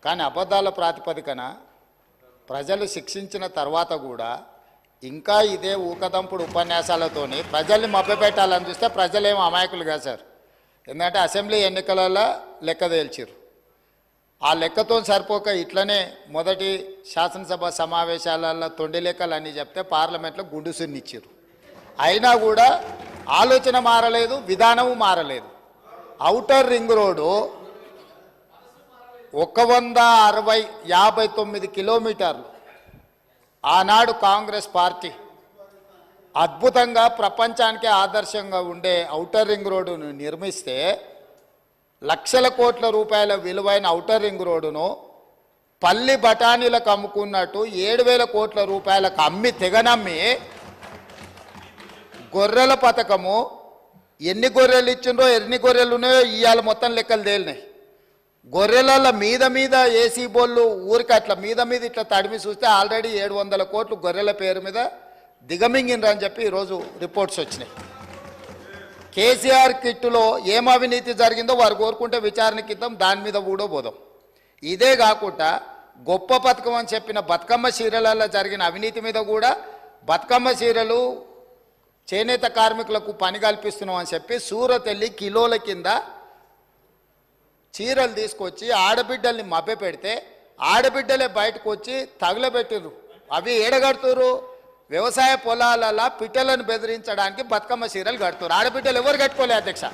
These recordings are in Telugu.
కానీ అబద్ధాల ప్రాతిపదికన ప్రజలు శిక్షించిన తర్వాత కూడా ఇంకా ఇదే ఊకదంపుడు ఉపన్యాసాలతోని ప్రజల్ని మభ్యపెట్టాలని చూస్తే ప్రజలేమో అమాయకులు కాదు సార్. ఎందుకంటే అసెంబ్లీ ఎన్నికలలో లెక్క తేల్చారు. ఆ లెక్కతో సరిపోక ఇట్లనే మొదటి శాసనసభ సమావేశాలలో తొండి లెక్కలు అన్నీ చెప్తే పార్లమెంట్లో గుండు సున్నిచ్చారు. అయినా కూడా ఆలోచన మారలేదు, విధానము మారలేదు. ఔటర్ రింగ్ రోడ్డు 159 కిలోమీటర్లు ఆనాడు కాంగ్రెస్ పార్టీ అద్భుతంగా ప్రపంచానికే ఆదర్శంగా ఉండే ఔటర్ రింగ్ రోడ్డును నిర్మిస్తే లక్షల కోట్ల రూపాయల విలువైన ఔటర్ రింగ్ రోడ్డును పల్లి బఠానీలకు అమ్ముకున్నట్టు 7,000 కోట్ల రూపాయలకు అమ్మి తెగనమ్మి గొర్రెల పథకము ఎన్ని గొర్రెలు ఇచ్చిండ్రో ఎన్ని గొర్రెలు ఉన్నాయో ఇవాళ మొత్తం లెక్కలు తేలినాయి. గొర్రెల మీద ఏసీ బోళ్ళు ఊరికి అట్లా మీద ఇట్లా తడిమి చూస్తే ఆల్రెడీ 700 కోట్లు గొర్రెల పేరు మీద దిగమింగినరని చెప్పి ఈరోజు రిపోర్ట్స్ వచ్చినాయి. కేసీఆర్ కిట్టులో ఏం అవినీతి జరిగిందో వారు కోరుకుంటే విచారణకి ఇద్దాం, దాని మీద కూడా పోదాం. ఇదే కాకుండా గొప్ప పథకం అని చెప్పిన బతుకమ్మ చీరలలో జరిగిన అవినీతి మీద కూడా బతుకమ్మ చీరలు చేనేత కార్మికులకు పని కల్పిస్తున్నాం అని చెప్పి సూరత్ వెళ్ళి కిలోల కింద చీరలు తీసుకొచ్చి ఆడబిడ్డల్ని మభ్య పెడితే ఆడబిడ్డలే బయటకు వచ్చి తగులబెట్టిర్రు. అవి ఏడగడుతురు వ్యవసాయ పొలాలలో పిట్టలను బెదిరించడానికి బతుకమ్మ చీరలు కడుతున్నారు. ఆడబిడ్డలు ఎవరు కట్టుకోలే అధ్యక్ష.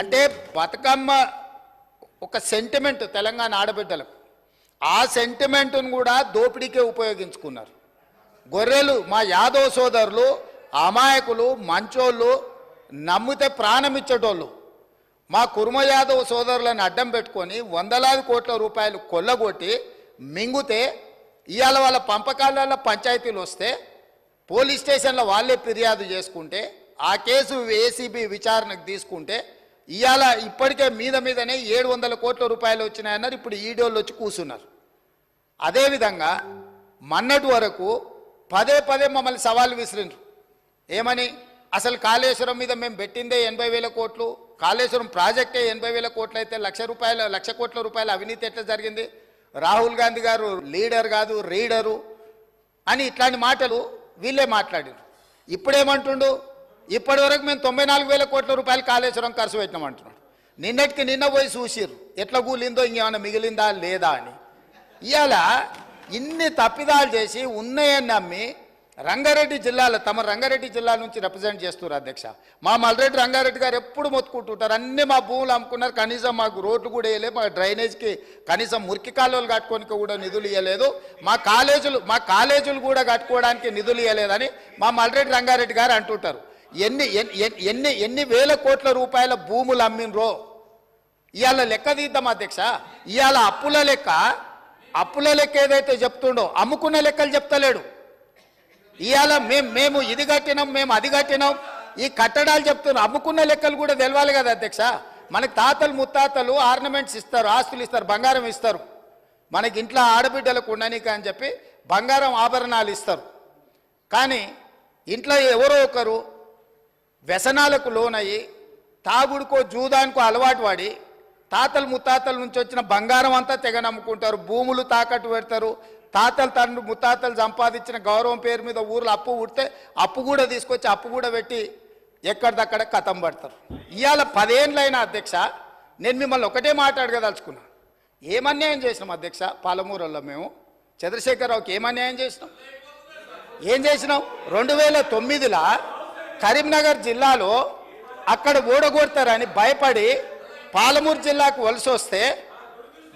అంటే బతుకమ్మ ఒక సెంటిమెంట్ తెలంగాణ ఆడబిడ్డలకు, ఆ సెంటిమెంట్ను కూడా దోపిడీకే ఉపయోగించుకున్నారు. గొర్రెలు మా యాదవ్ సోదరులు అమాయకులు, మంచోళ్ళు, నమ్మితే ప్రాణం ఇచ్చేటోళ్ళు మా కుర్మ యాదవ్ సోదరులను అడ్డం పెట్టుకొని 100,000 కోట్ల రూపాయలు కొల్లగొట్టి మింగుతే ఇవాళ వాళ్ళ పంపకాలలో పంచాయతీలు వస్తే పోలీస్ స్టేషన్లో వాళ్ళే ఫిర్యాదు చేసుకుంటే ఆ కేసు ఏసీబీ విచారణకు తీసుకుంటే ఇవాళ ఇప్పటికే మీదనే 700 కోట్ల రూపాయలు వచ్చినాయన్నారు. ఇప్పుడు ఈడోళ్ళు వచ్చి కూర్చున్నారు. అదేవిధంగా మొన్నటి వరకు పదే పదే మమ్మల్ని సవాళ్ళు విసిరిండ్రు. ఏమని? అసలు కాళేశ్వరం మీద మేము పెట్టిందే 80,000 కోట్లు, కాళేశ్వరం ప్రాజెక్టే 80,000 కోట్లు అయితే 1,00,000 కోట్ల రూపాయల అవినీతి ఎట్లా జరిగింది? రాహుల్ గాంధీ గారు లీడర్ కాదు రీడరు అని ఇట్లాంటి మాటలు వీళ్ళే మాట్లాడారు. ఇప్పుడేమంటుండు? ఇప్పటి వరకు మేము 94,000 కోట్ల రూపాయలు కాళేశ్వరం ఖర్చు పెట్టినామంటున్నాడు. నిన్నటికి నిన్న పోయి చూసిర్రు ఎట్లా కూలిందో, ఇంకేమైనా మిగిలిందా లేదా అని. ఇవాళ ఇన్ని తప్పిదాలు చేసి ఉన్నాయని నమ్మి రంగారెడ్డి జిల్లాలో తమ రంగారెడ్డి జిల్లా నుంచి రిప్రజెంట్ చేస్తున్నారు అధ్యక్ష. మా మల్రెడ్డి రంగారెడ్డి గారు ఎప్పుడు మొత్తుకుంటుంటారు, అన్నీ మా భూములు అమ్ముకున్నారు, కనీసం మాకు రోడ్లు కూడా వేయలేదు, మా డ్రైనేజ్కి కనీసం మురికి కాలువలు కట్టుకోనికి కూడా నిధులు ఇవ్వలేదు, మా కాలేజీలు కూడా కట్టుకోవడానికి నిధులు ఇవ్వలేదని మా మల్రెడ్డి రంగారెడ్డి గారు అంటుంటారు. ఎన్ని వేల కోట్ల రూపాయల భూములు అమ్మినరో ఇవాళ లెక్క తీద్దాం అధ్యక్ష. ఇవాళ అప్పుల లెక్క ఏదైతే చెప్తుండో అమ్ముకున్న లెక్కలు చెప్తలేడు. ఇవాళ మేము ఇది కట్టినాం, మేము అది కట్టినాం, ఈ కట్టడాలు చెప్తున్నాం. అమ్ముకున్న లెక్కలు కూడా తెలవాలి కదా అధ్యక్ష. మనకి తాతలు ముత్తాతలు ఆర్నమెంట్స్ ఇస్తారు, ఆస్తులు ఇస్తారు, బంగారం ఇస్తారు. మనకి ఇంట్లో ఆడబిడ్డలకు ఉండనీక అని చెప్పి బంగారం ఆభరణాలు ఇస్తారు. కానీ ఇంట్లో ఎవరో ఒకరు వ్యసనాలకు లోనయ్యి తాగుడుకో జూదానికో అలవాటు పడి తాతలు ముత్తాతల నుంచి వచ్చిన బంగారం అంతా తెగ నమ్ముకుంటారు, భూములు తాకట్టు పెడతారు. తాతలు తండ్రి ముత్తాతలు సంపాదించిన గౌరవం పేరు మీద ఊర్లో అప్పు పుడితే అప్పు కూడా తీసుకొచ్చి అప్పు కూడా పెట్టి ఎక్కడిదక్కడ కథం పడతారు. ఇవాళ 10 ఏళ్ళైనా అధ్యక్ష నేను మిమ్మల్ని ఒకటే మాట్లాడగదలుచుకున్నా. ఏమన్యాయం చేసినాం అధ్యక్ష? పాలమూరులో మేము చంద్రశేఖరరావుకి ఏమన్యాయం చేసినాం? 2009లో కరీంనగర్ జిల్లాలో అక్కడ ఓడగొడతారని భయపడి పాలమూరు జిల్లాకు వలస వస్తే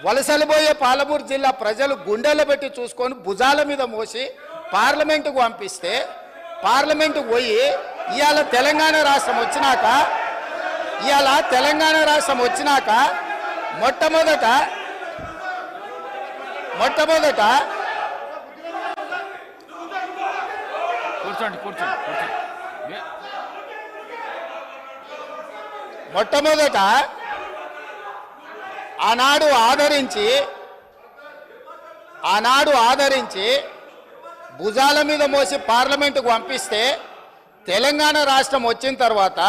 వలసలిపోయే పాలమూరు జిల్లా ప్రజలు గుండెలు పెట్టి చూసుకొని భుజాల మీద మోసి పార్లమెంటుకు పంపిస్తే పార్లమెంటుకు పోయి ఇవాళ తెలంగాణ రాష్ట్రం వచ్చినాక మొట్టమొదట ఆనాడు ఆదరించి భుజాల మీద మోసి పార్లమెంటుకు పంపిస్తే తెలంగాణ రాష్ట్రం వచ్చిన తర్వాత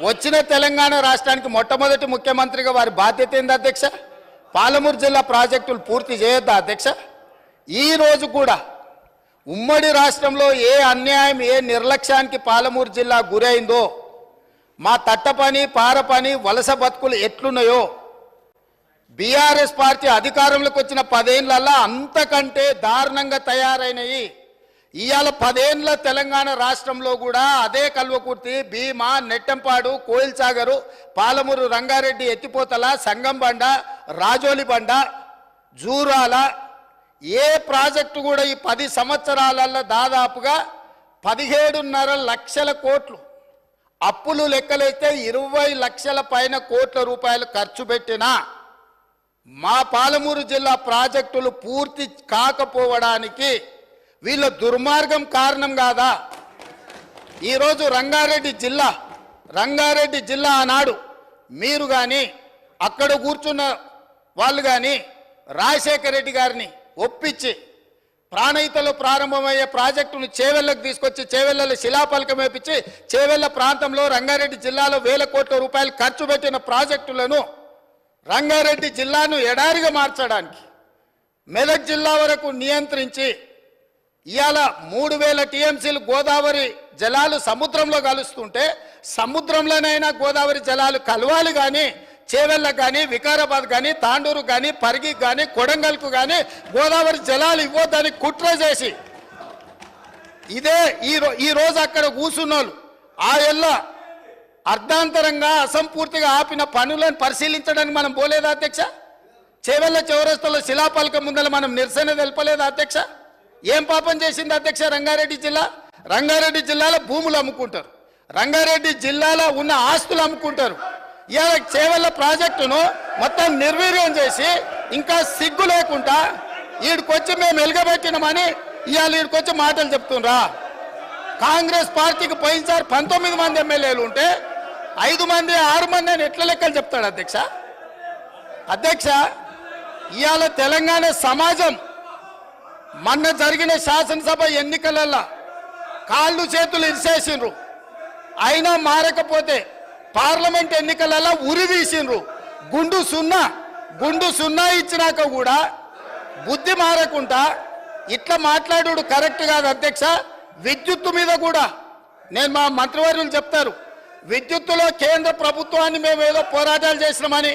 వచ్చిన తెలంగాణ రాష్ట్రానికి మొట్టమొదటి ముఖ్యమంత్రిగా వారి బాధ్యత ఏంది అధ్యక్ష? పాలమూరు జిల్లా ప్రాజెక్టులు పూర్తి చేయొద్దా అధ్యక్ష? ఈ రోజు కూడా ఉమ్మడి రాష్ట్రంలో ఏ అన్యాయం ఏ నిర్లక్ష్యానికి పాలమూరు జిల్లా గురైందో, మా తట్టపని పారపని వలస బతుకులు ఎట్లున్నాయో బీఆర్ఎస్ పార్టీ అధికారంలోకి వచ్చిన 10 ఏళ్లలో అంతకంటే దారుణంగా తయారైనవి. ఇవాళ 10 ఏళ్ల తెలంగాణ రాష్ట్రంలో కూడా అదే కల్వకుర్తి, భీమా, నెట్టంపాడు, కోయిల్ సాగరు, పాలమూరు, రంగారెడ్డి, ఎత్తిపోతల, సంగంబండ, రాజోలి బండ, జూరాల ఏ ప్రాజెక్టు కూడా ఈ 10 సంవత్సరాలలో దాదాపుగా 17.5 లక్షల కోట్లు అప్పులు లెక్కలైతే 20 లక్షల పైన కోట్ల రూపాయలు ఖర్చు పెట్టినా మా పాలమూరు జిల్లా ప్రాజెక్టులు పూర్తి కాకపోవడానికి వీళ్ళ దుర్మార్గం కారణం కాదా? ఈరోజు రంగారెడ్డి జిల్లా ఆనాడు మీరు కానీ అక్కడ కూర్చున్న వాళ్ళు కానీ రాజశేఖర రెడ్డి గారిని ఒప్పించి ప్రాణహితలో ప్రారంభమయ్యే ప్రాజెక్టును చేవెళ్లకు తీసుకొచ్చి చేవెళ్లలో శిలాఫలకం వేపించి చేవెళ్ల ప్రాంతంలో రంగారెడ్డి జిల్లాలో వేల కోట్ల రూపాయలు ఖర్చు పెట్టిన ప్రాజెక్టులను రంగారెడ్డి జిల్లాను ఎడారిగా మార్చడానికి మెదక్ జిల్లా వరకు నియంత్రించి ఇవాళ 3000 టీఎంసీలు గోదావరి జలాలు సముద్రంలో కలుస్తుంటే సముద్రంలోనైనా గోదావరి జలాలు కలవాలి కానీ చేవెళ్ళకు కానీ వికారాబాద్ కానీ తాండూరు కానీ పరిగికి కానీ కొడంగల్కు కానీ గోదావరి జలాలు ఇవ్వద్దని కుట్ర చేసి ఇదే ఈ రోజు అక్కడ కూర్చున్నోళ్ళు ఆ ఎల్ల అర్ధాంతరంగా అసంపూర్తిగా ఆపిన పనులను పరిశీలించడానికి మనం పోలేదా అధ్యక్ష? చేవెళ్ళ చౌరస్తాలో శిలాఫలకం ముందర మనం నిరసన తెలపలేదా అధ్యక్ష? ఏం పాపం చేసింది అధ్యక్ష రంగారెడ్డి జిల్లా? రంగారెడ్డి జిల్లాలో భూములు అమ్ముకుంటారు, రంగారెడ్డి జిల్లాలో ఉన్న ఆస్తులు అమ్ముకుంటారు. ఇవాళ చేవెళ్ళ ప్రాజెక్టును మొత్తం నిర్వీర్యం చేసి ఇంకా సిగ్గు లేకుండా ఈడికొచ్చి మేము వెలుగబెట్టినామని ఇవాళ ఈడికొచ్చి మాటలు చెప్తుండ్రా? కాంగ్రెస్ పార్టీకి పోయినసారి 19 మంది ఎమ్మెల్యేలు ఉంటే 5 మంది 6 మంది అని ఎట్లా లెక్కలు చెప్తాడు అధ్యక్ష? అధ్యక్ష, ఇవాళ తెలంగాణ సమాజం మొన్న జరిగిన శాసనసభ ఎన్నికలలో కాళ్ళు చేతులు ఇరిసేసిండ్రు, అయినా మారకపోతే పార్లమెంట్ ఎన్నికలలో ఉరి తీసిండ్రు. గుండు సున్నా ఇచ్చినాక కూడా బుద్ధి మారకుండా ఇట్లా మాట్లాడు కరెక్ట్ కాదు అధ్యక్ష. విద్యుత్తు మీద కూడా నేను మా మంత్రివర్యులు చెప్తారు, విద్యుత్తులో కేంద్ర ప్రభుత్వాన్ని మేము ఏదో పోరాటాలు చేసినామని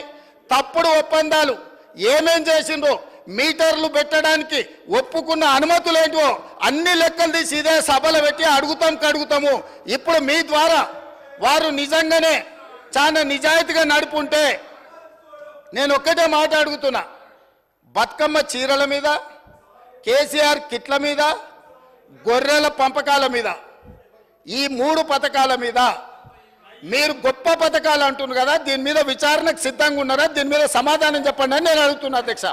తప్పుడు ఒప్పందాలు ఏమేం చేసిండ్రో మీటర్లు పెట్టడానికి ఒప్పుకున్న అనుమతులు ఏంటో అన్ని లెక్కలు తీసి ఇదే సభలు పెట్టి అడుగుతాము. ఇప్పుడు మీ ద్వారా వారు నిజంగానే చాలా నిజాయితీగా నడుపుంటే నేను ఒక్కటే మాట అడుగుతున్నా, బతుకమ్మ చీరల మీద, కేసీఆర్ కిట్ల మీద, గొర్రెల పంపకాల మీద, ఈ 3 పథకాల మీద మీరు గొప్ప పథకాలు అంటున్నారు కదా, దీని మీద విచారణకు సిద్ధంగా ఉన్నారా? దీని మీద సమాధానం చెప్పండి అని నేను అడుగుతున్నా అధ్యక్ష.